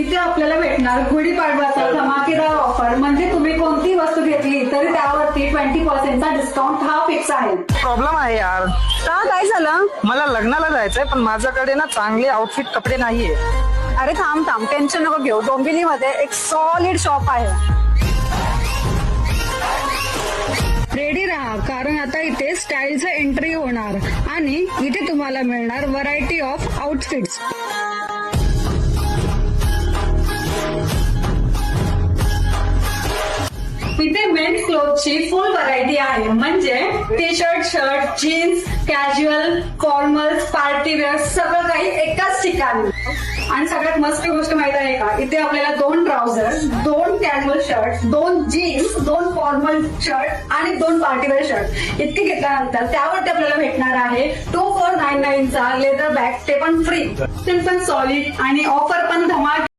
इथे आपल्याला भेटणार गुढीपाडव्याचा धमाकेदार ऑफर. म्हणजे तुम्ही कोणती वस्तू घेतली तरी त्यावरती 20% डिस्काउंट हा फिक्स आहे. प्रॉब्लेम आहे यार. का काय झालं? मला लग्नाला जायचंय पण माझ्याकडे ना चांगले आउटफिट कपडे नाहीये. अरे थांब टेन्शन नको घेऊ. डोंबिवलीमध्ये एक सॉलिड शॉप आहे. रेडी राहा, कारण आता इथे स्टाईलचं एंट्री होणार आणि इथे तुम्हाला मिळणार व्हरायटी ऑफ आउटफिट्स. इथे मेन्स क्लोथची फुल व्हरायटी आहे. म्हणजे T shirt, jeans, casual, formals, party wear सगळं काही एकाच ठिकाणी. आणि सगळ्यात मस्त गोष्ट माहित आहे का, इथे आपल्याला 2 trouser, 2 casual shirt, 2 jeans, 2 formal shirt आणि 2 पार्टीवेअर शर्ट इतके घेतल्यानंतर त्यावरती आपल्याला भेटणार आहे 2499 चा लेदर बॅग, ते पण फ्री. सिम्पल, सॉलिड आणि ऑफर पण धमाल.